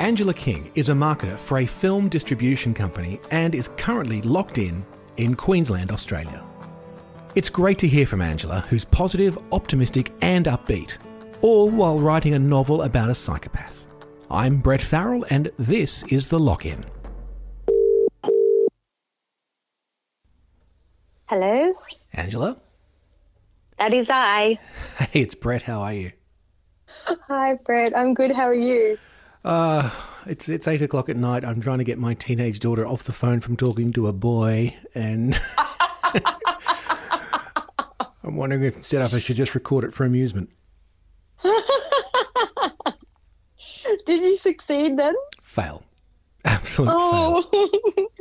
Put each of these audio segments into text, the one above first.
Angela King is a marketer for a film distribution company and is currently locked in Queensland, Australia. It's great to hear from Angela, who's positive, optimistic and upbeat, all while writing a novel about a psychopath. I'm Brett Farrell and this is The Lock-In. Hello? Angela? That is I. Hey, it's Brett. How are you? Hi, Brett. I'm good. How are you? It's 8 o'clock at night. I'm trying to get my teenage daughter off the phone from talking to a boy, and I'm wondering if instead I should just record it for amusement. Did you succeed then? Fail. Absolute fail.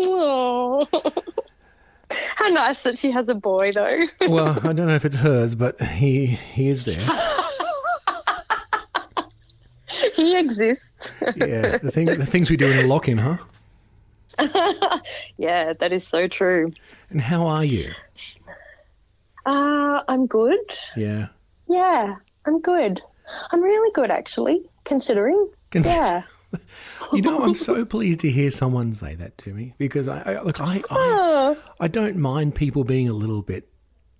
Oh. How nice that she has a boy, though. Well, I don't know if it's hers, but he is there. He exists. Yeah, the things we do in a lock-in, huh? Yeah, that is so true. And how are you? I'm good. Yeah. Yeah, I'm good. I'm really good, actually, considering. Yeah. You know, I'm so pleased to hear someone say that to me because I don't mind people being a little bit,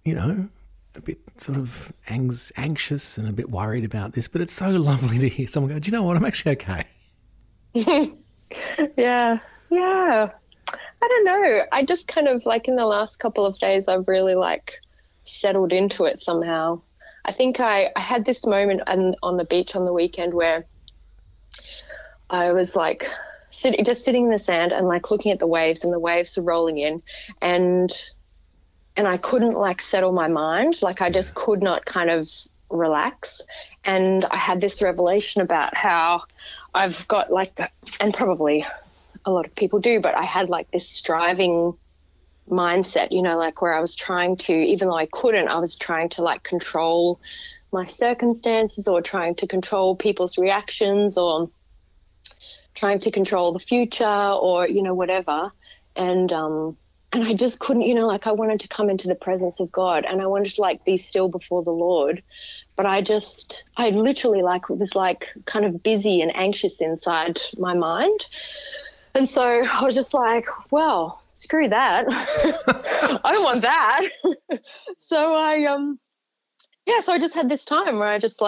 you know, a bit sort of anxious and a bit worried about this, but it's so lovely to hear someone go, do you know what, I'm actually okay. Yeah. I don't know. I just kind of in the last couple of days I've really settled into it somehow. I think I had this moment on the beach on the weekend where I was sitting in the sand and looking at the waves, and the waves were rolling in, and I couldn't settle my mind. I just could not kind of relax. And I had this revelation about how I've got and probably a lot of people do, but I had this striving mindset, you know, where I was trying to, even though I couldn't, I was trying to control my circumstances or trying to control people's reactions or trying to control the future or, you know, whatever. And I just couldn't, you know, I wanted to come into the presence of God and I wanted to be still before the Lord. But I literally was kind of busy and anxious inside my mind. And so I was just well, screw that. I don't want that. So so I just had this time where I just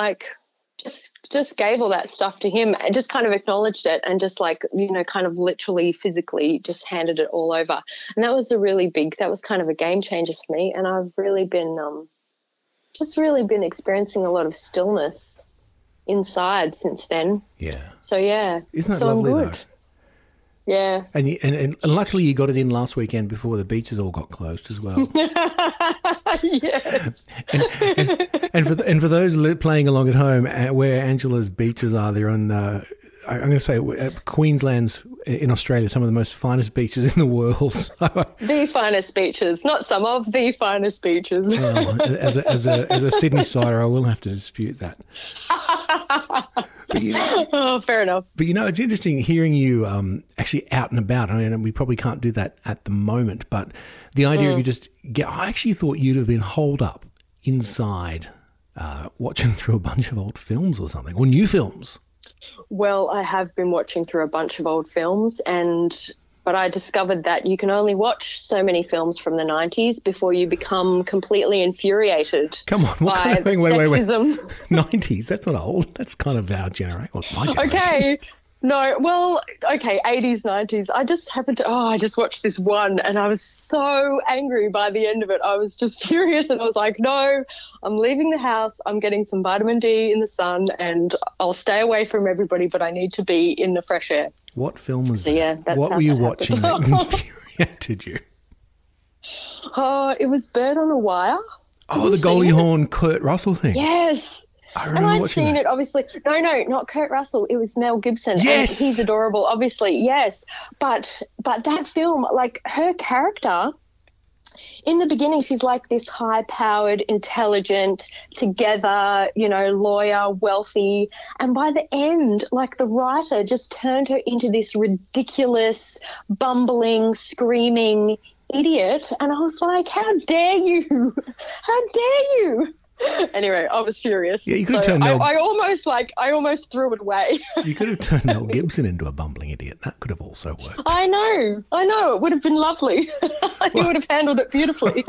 just gave all that stuff to him and just kind of acknowledged it and just you know, kind of literally physically just handed it all over. And that was that was kind of a game changer for me. And I've really been experiencing a lot of stillness inside since then. Yeah. So yeah. Isn't that so lovely, I'm good. though? Yeah. And luckily you got it in last weekend before the beaches all got closed as well. Yes. and for those playing along at home, where Angela's beaches are, they're on, I'm going to say Queensland's in Australia, some of the most finest beaches in the world. The finest beaches, not some of the finest beaches. Well, as a Sydney sider, I will have to dispute that. But, you know, fair enough. But, you know, it's interesting hearing you actually out and about. I mean, we probably can't do that at the moment, but the idea of you I actually thought you'd have been holed up inside watching through a bunch of old films or something, or new films. Well, I have been watching through a bunch of old films, but I discovered that you can only watch so many films from the 90s before you become completely infuriated. Come on, what kind of thing? Wait. Sexism. 90s? That's not old. That's kind of our generation. Well, it's my generation. Okay. No, well, okay, 80s, 90s. I just I just watched this one and I was so angry by the end of it. I was just furious and I was like, no, I'm leaving the house. I'm getting some vitamin D in the sun and I'll stay away from everybody, but I need to be in the fresh air. What film was that? Yeah, that's what were you watching that infuriated you? Oh, it was Bird on a Wire. Oh, the Goldie Hawn Kurt Russell thing. Yes. I remember and I'd seen that. it, obviously. No, not Kurt Russell. It was Mel Gibson. Yes. And he's adorable, obviously, yes. But that film, her character, in the beginning, she's this high-powered, intelligent, together, you know, lawyer, wealthy. And by the end, the writer just turned her into this ridiculous, bumbling, screaming idiot. And I was like, how dare you? How dare you? Anyway, I was furious. Yeah, you could have turned I almost threw it away. You could have turned Mel Gibson into a bumbling idiot. That could have also worked. I know. It would have been lovely. He would have handled it beautifully.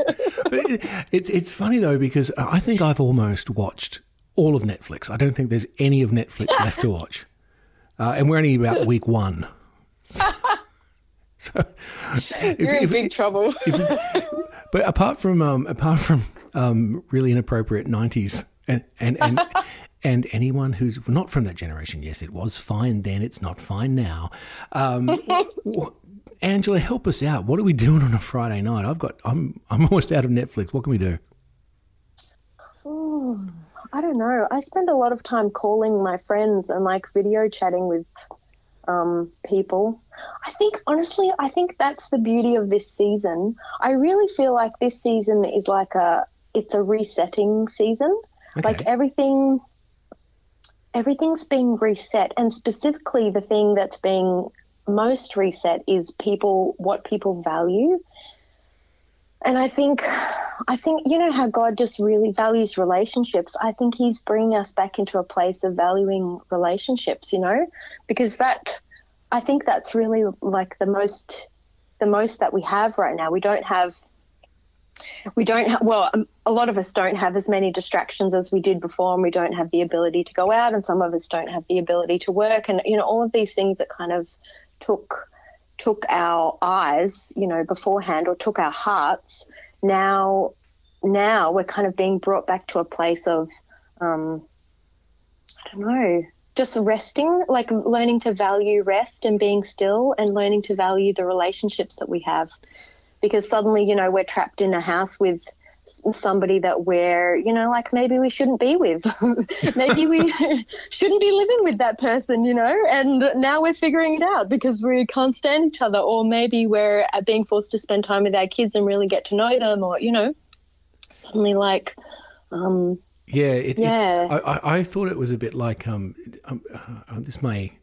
It's funny though, because I think I've almost watched all of Netflix. I don't think there's any of Netflix left to watch, and we're only about week 1. So you're in big trouble. But apart from really inappropriate 90s and anyone who's not from that generation, yes, it was fine then, it's not fine now. Angela, help us out. What are we doing on a Friday night? I'm almost out of Netflix. What can we do? I don't know. I spend a lot of time calling my friends and like video chatting with people. Honestly, I think that's the beauty of this season. I really feel like this season is it's a resetting season. Okay. Like everything's being reset, and specifically the thing that's being most reset is what people value. And I think you know how God just really values relationships. I think he's bringing us back into a place of valuing relationships, you know, because I think that's really like the most that we have right now. We don't have, well, a lot of us don't have as many distractions as we did before, and we don't have the ability to go out, and some of us don't have the ability to work, and, you know, all of these things that kind of took our eyes, you know, beforehand, or took our hearts. Now we're kind of being brought back to a place of, I don't know, just resting, like learning to value rest and being still, and learning to value the relationships that we have. Because suddenly, you know, we're trapped in a house with somebody that we're, you know, like maybe we shouldn't be with. Maybe we shouldn't be living with that person, you know, and now we're figuring it out because we can't stand each other, or maybe we're being forced to spend time with our kids and really get to know them, or, you know, suddenly like I thought it was a bit like this may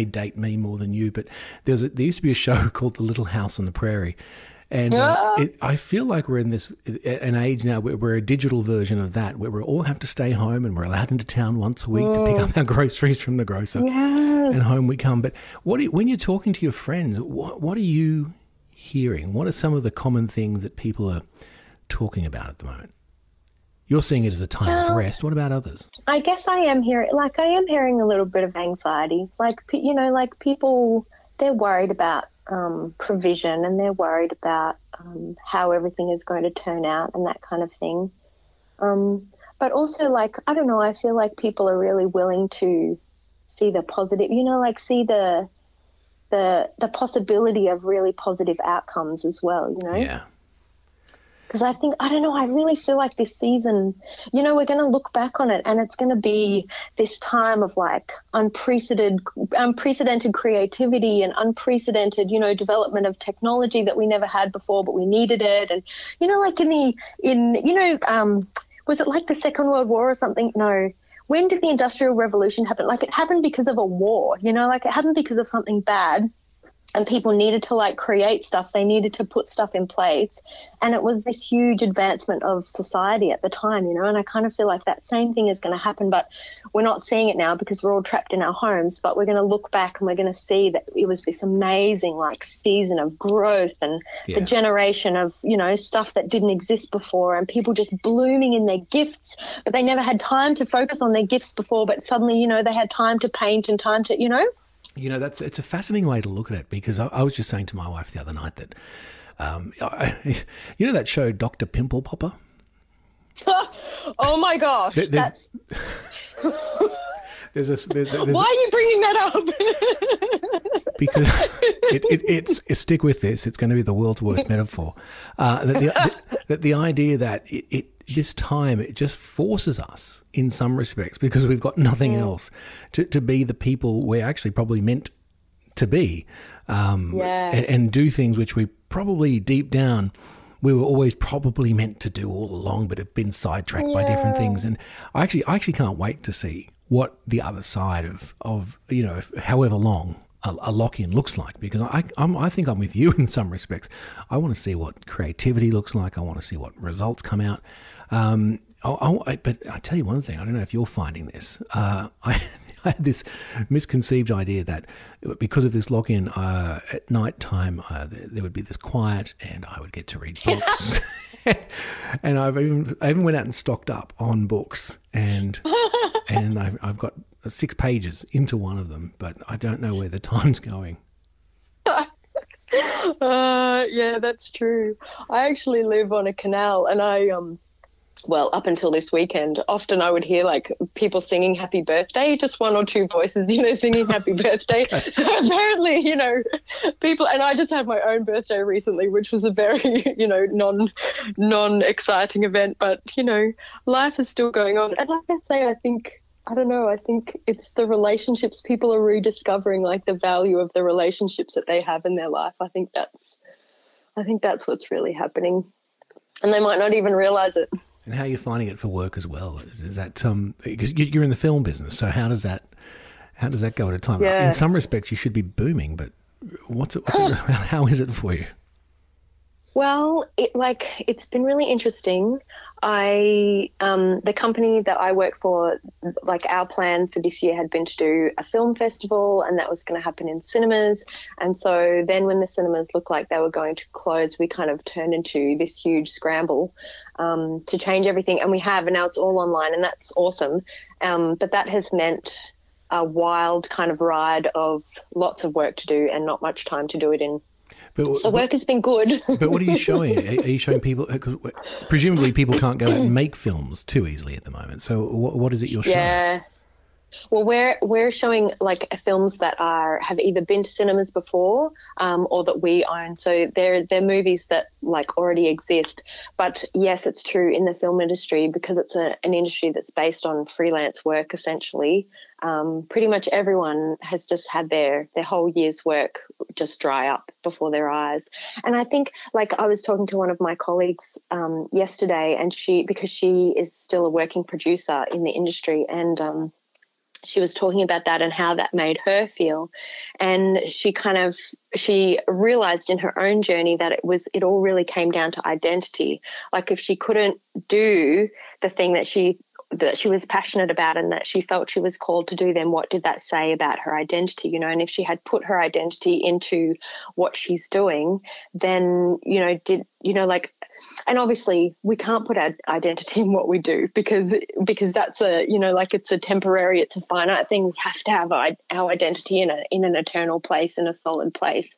date me more than you, but there used to be a show called The Little House on the Prairie. And I feel like we're in an age now where we're a digital version of that, where we all have to stay home and we're allowed into town once a week to pick up our groceries from the grocer, and home we come. But when you're talking to your friends, what are you hearing? What are some of the common things that people are talking about at the moment? You're seeing it as a time of rest. What about others? I guess I am hearing a little bit of anxiety. Like, you know, like people, they're worried about provision, and they're worried about how everything is going to turn out and that kind of thing. But also, like, I don't know, I feel like people are really willing to see the positive, you know, like see the possibility of really positive outcomes as well, you know? Yeah. Because I don't know, I really feel like this season, you know, we're going to look back on it and it's going to be this time of like unprecedented creativity and unprecedented, you know, development of technology that we never had before, but we needed it. And, you know, like was it like the Second World War or something? No. When did the Industrial Revolution happen? Like, it happened because of a war, you know, like it happened because of something bad. And people needed to like create stuff. They needed to put stuff in place. And it was this huge advancement of society at the time, you know, and I kind of feel like that same thing is going to happen, but we're not seeing it now because we're all trapped in our homes. But we're going to look back and we're going to see that it was this amazing like season of growth and the generation of, you know, stuff that didn't exist before, and people just blooming in their gifts, but they never had time to focus on their gifts before. But suddenly, you know, they had time to paint and time to, you know. You know, it's a fascinating way to look at it, because I was just saying to my wife the other night that, you know that show Dr. Pimple Popper? Oh my gosh. Why are you bringing that up? Because it's stick with this. It's going to be the world's worst metaphor. That the idea that this time it just forces us in some respects, because we've got nothing else, to be the people we're actually probably meant to be, and do things which we probably deep down we were always probably meant to do all along, but have been sidetracked by different things. And I actually can't wait to see what the other side of you know, however long a lock-in looks like, because I think I'm with you in some respects. I want to see what creativity looks like. I want to see what results come out. But I tell you one thing. I don't know if you're finding this. I had this misconceived idea that because of this lock-in at night time, there would be this quiet, and I would get to read books. And I even went out and stocked up on books, and I've got 6 pages into one of them, but I don't know where the time's going. Yeah, that's true. I actually live on a canal, and well, up until this weekend, often I would hear like people singing happy birthday, just 1 or 2 voices, singing happy birthday. Okay. So apparently, people, and I just had my own birthday recently, which was a very, non-exciting event, but, life is still going on. And like I say, I think it's the relationships. People are rediscovering like the value of the relationships that they have in their life. I think that's what's really happening, and they might not even realize it. And how are you finding it for work as well? Is that because you're in the film business, so how does that go at a time? Yeah. In some respects, you should be booming, but how is it for you? Well, it's been really interesting. The company that I work for, like our plan for this year had been to do a film festival, and that was going to happen in cinemas. And so then when the cinemas looked like they were going to close, we kind of turned into this huge scramble to change everything. And we have, and now it's all online, and that's awesome. But that has meant a wild kind of ride of lots of work to do and not much time to do it in. So work has been good. But what are you showing? Are you showing people? Presumably people can't go out and make films too easily at the moment. So what is it you're showing? Yeah. Well, we're showing like films that have either been to cinemas before or that we own. So they're movies that like already exist. But yes, it's true in the film industry, because it's an industry that's based on freelance work essentially. Pretty much everyone has just had their whole year's work just dry up before their eyes. And I think, like, I was talking to one of my colleagues yesterday, and she is still a working producer in the industry, and she was talking about that and how that made her feel. And she realized in her own journey that it all really came down to identity. Like, if she couldn't do the thing that she was passionate about and that she felt she was called to do, then what did that say about her identity, And if she had put her identity into what she's doing, then, and obviously we can't put our identity in what we do because that's it's a temporary, it's a finite thing. We have to have our identity in an eternal place, in a solid place.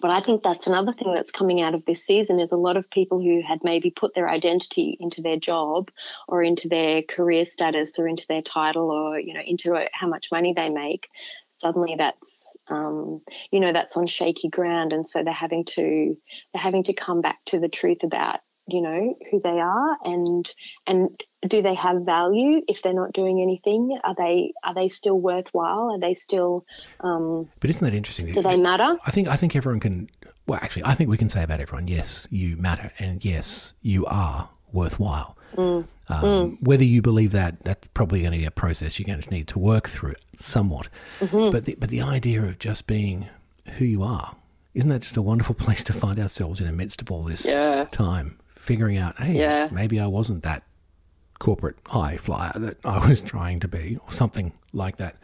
But I think that's another thing that's coming out of this season, is a lot of people who had maybe put their identity into their job or into their career status or into their title or, into how much money they make. Suddenly that's, that's on shaky ground. And so they're having to come back to the truth about, who they are and do they have value if they're not doing anything? Are they still worthwhile? Are they still? But isn't that interesting? Do they matter? I think everyone can. Well, actually, I think we can say about everyone: yes, you matter, and yes, you are worthwhile. Whether you believe that, that's probably going to be a process you're going to need to work through somewhat. Mm-hmm. But the idea of just being who you are, isn't that just a wonderful place to find ourselves in the midst of all this time? Figuring out, hey, maybe I wasn't that corporate high flyer that I was trying to be, or something like that.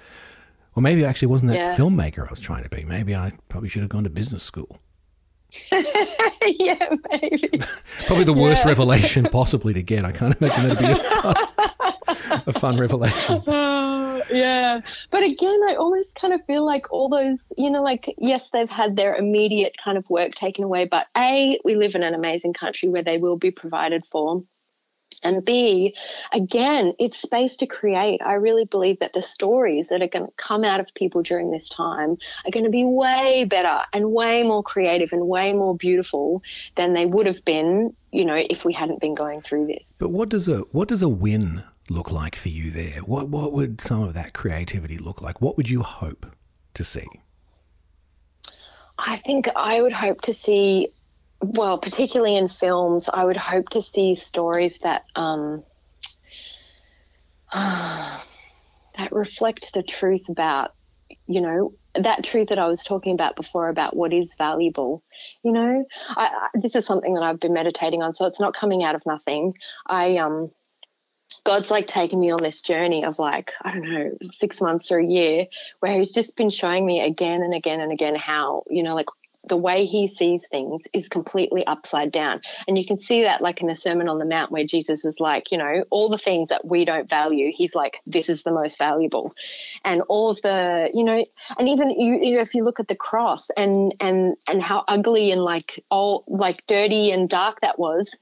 Or maybe I actually wasn't that filmmaker I was trying to be. Maybe I probably should have gone to business school. Yeah, maybe. Probably the worst revelation possibly to get. I can't imagine that'd be a fun revelation. Yeah. But again, I almost kind of feel like all those, yes, they've had their immediate kind of work taken away, but A, we live in an amazing country where they will be provided for. And B, again, it's space to create. I really believe that the stories that are going to come out of people during this time are going to be way better and way more creative and way more beautiful than they would have been, if we hadn't been going through this. But what does a win look like for you there? What would some of that creativity look like? What would you hope to see? I think I would hope to see, well, particularly in films, I would hope to see stories that that reflect the truth about, that truth that I was talking about before about what is valuable, you know, this is something that I've been meditating on, so it's not coming out of nothing. God's like taken me on this journey of like, I don't know, 6 months or a year, where he's just been showing me again and again and again how, you know, like the way he sees things is completely upside down. And you can see that like in the Sermon on the Mount, where Jesus is like, you know, all the things that we don't value, he's like, this is the most valuable. And all of the, you know, and even you if you look at the cross and how ugly and like all like dirty and dark that was,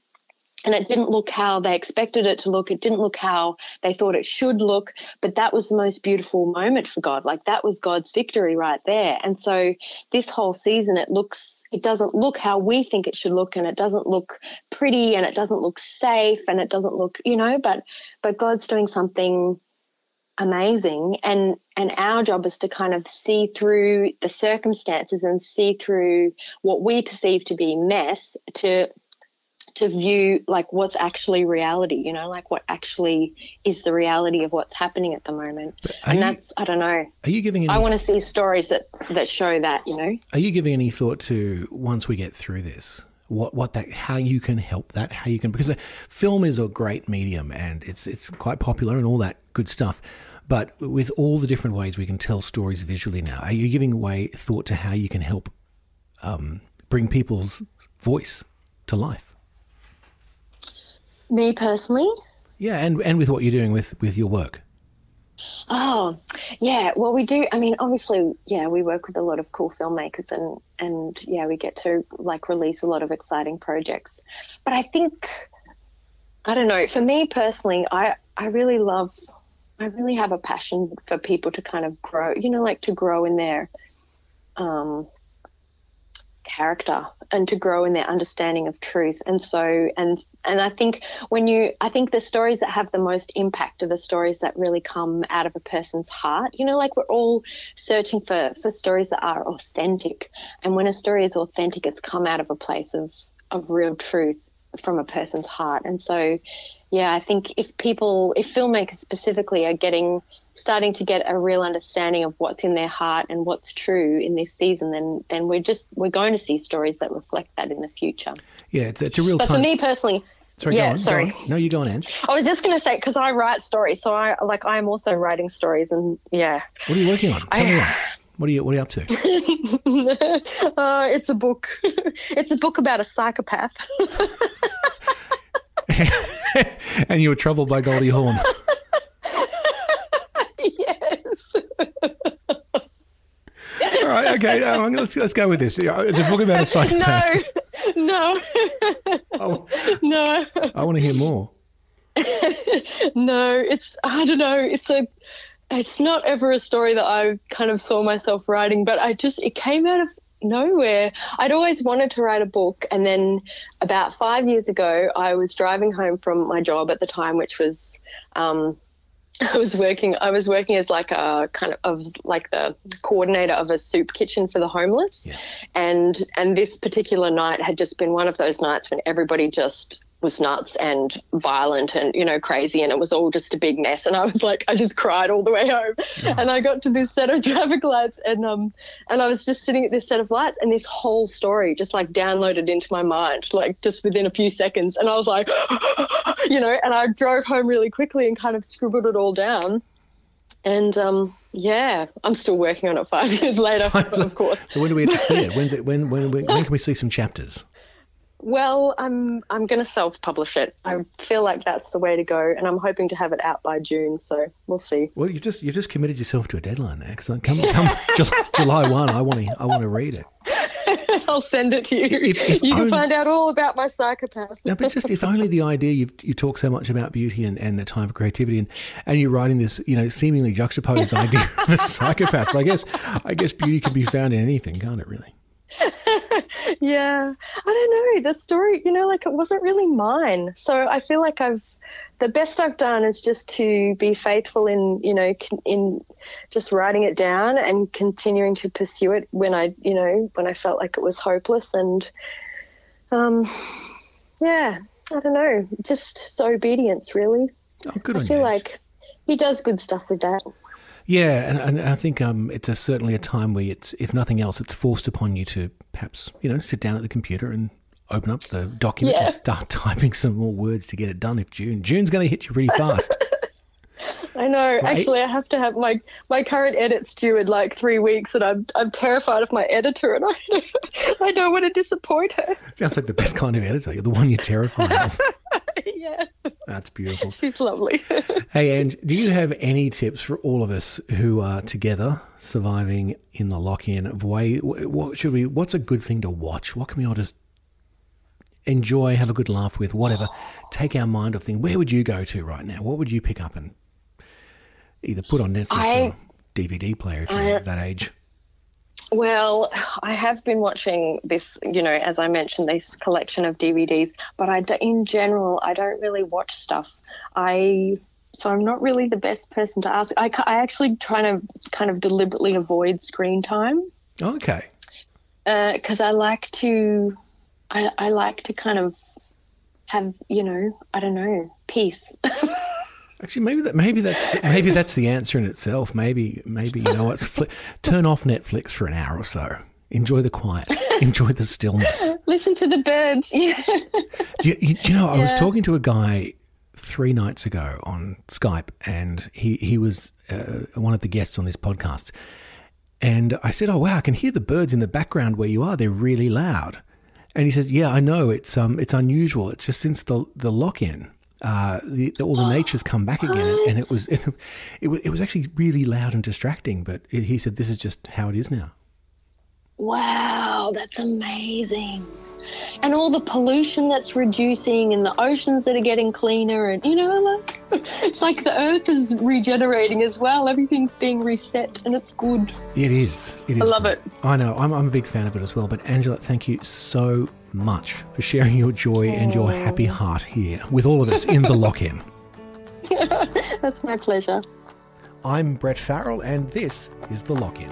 and it didn't look how they expected it to look. It didn't look how they thought it should look. But that was the most beautiful moment for God. Like that was God's victory right there. And so this whole season, it doesn't look how we think it should look, and it doesn't look pretty, and it doesn't look safe, and it doesn't look, you know, but God's doing something amazing. And our job is to kind of see through the circumstances and see through what we perceive to be mess to view like what's actually reality, you know, like what actually is the reality of what's happening at the moment. And that's, I don't know. Are you giving any, I want to see stories that show that, you know. Are you giving any thought to, once we get through this, how you can help that, how you can, because film is a great medium and it's quite popular and all that good stuff. But with all the different ways we can tell stories visually now, are you giving thought to how you can help bring people's voice to life? Me personally? Yeah, and with what you're doing with your work. Oh, yeah. Well, we do. I mean, obviously, yeah, we work with a lot of cool filmmakers and yeah, we get to like release a lot of exciting projects. But I think, I don't know, for me personally, I really have a passion for people to kind of grow, you know, like to grow in their character and to grow in their understanding of truth. And so, and I think I think the stories that have the most impact are the stories that really come out of a person's heart. You know, like we're all searching for stories that are authentic. And when a story is authentic, it's come out of a place of real truth from a person's heart. And so, yeah, I think if filmmakers specifically are starting to get a real understanding of what's in their heart and what's true in this season, then we're going to see stories that reflect that in the future. Yeah, it's a real time. But for me personally, sorry, yeah, go on, sorry. Go on. No, you go on, Ange. I was just going to say, because I write stories, so I'm also writing stories, and yeah. What are you working on? Tell me what are you up to? It's a book. It's a book about a psychopath. And you were troubled by Goldie Hawn. Yes. All right, okay. Let's go with this. It's a book about a psychopath. No. No. I want to hear more. No, I don't know. It's not ever a story that I kind of saw myself writing, but it came out of nowhere. I'd always wanted to write a book, and then about 5 years ago, I was driving home from my job at the time, which was I was working as like a kind of like the coordinator of a soup kitchen for the homeless. Yeah. And this particular night had just been one of those nights when everybody just was nuts and violent and, you know, crazy, and it was all just a big mess. And I was like, I just cried all the way home. Oh. And I got to this set of traffic lights and I was just sitting at this set of lights, and this whole story just like downloaded into my mind, like just within a few seconds. And I was like, you know, and I drove home really quickly and kind of scribbled it all down. And yeah, I'm still working on it 5 years later, of course. So when do we get to see it? When can we see some chapters? Well, I'm going to self-publish it. I feel like that's the way to go, and I'm hoping to have it out by June. So we'll see. Well, you've just committed yourself to a deadline there. Excellent. Come July 1. I want to read it. I'll send it to you. If you can find out all about my psychopath. No, but just if only the idea you talk so much about beauty and the time for creativity, and you're writing this, you know, seemingly juxtaposed idea of a psychopath. But I guess beauty can be found in anything, can't it? Really. Yeah, I don't know, the story, you know, like it wasn't really mine, so I feel like the best I've done is just to be faithful in, you know, in just writing it down and continuing to pursue it when I felt like it was hopeless. And yeah, I don't know, just obedience really. Oh, good on you. I feel like he does good stuff with that. Yeah, and I think it's certainly a time where it's, if nothing else, it's forced upon you to perhaps, sit down at the computer and open up the document and start typing some more words to get it done. If June's going to hit you pretty fast. I know. Right? Actually, I have to have my current edits due in like 3 weeks, and I'm terrified of my editor, and I don't want to disappoint her. Sounds like the best kind of editor. You're the one you're terrified of. Yeah. That's beautiful. She's lovely. Hey, Ange, do you have any tips for all of us who are together surviving in the lock-in of what's a good thing to watch? What can we all just enjoy, have a good laugh with, whatever, take our mind off things? Where would you go to right now? What would you pick up and either put on Netflix or DVD player if you're of that age? Well, I have been watching this, as I mentioned, this collection of DVDs, but in general, I don't really watch stuff. So I'm not really the best person to ask. I actually try to kind of deliberately avoid screen time. Okay. Because I like to kind of have, I don't know, peace. Actually, maybe that's the answer in itself. Maybe turn off Netflix for an hour or so. Enjoy the quiet. Enjoy the stillness. Listen to the birds. Yeah. I was talking to a guy 3 nights ago on Skype, and he was one of the guests on this podcast. And I said, "Oh wow, I can hear the birds in the background where you are. They're really loud." And he says, "Yeah, I know. It's unusual. It's just since the lock-in." All the nature's come back again, and it was actually really loud and distracting. But he said this is just how it is now. Wow, that's amazing! And all the pollution that's reducing, and the oceans that are getting cleaner, and it's like the earth is regenerating as well. Everything's being reset, and it's good. It is. I love it. I know. I'm a big fan of it as well. But Angela, thank you so much for sharing your joy and your happy heart here with all of us in the lock-in. That's my pleasure. I'm Brett Farrell, and this is The Lock-In.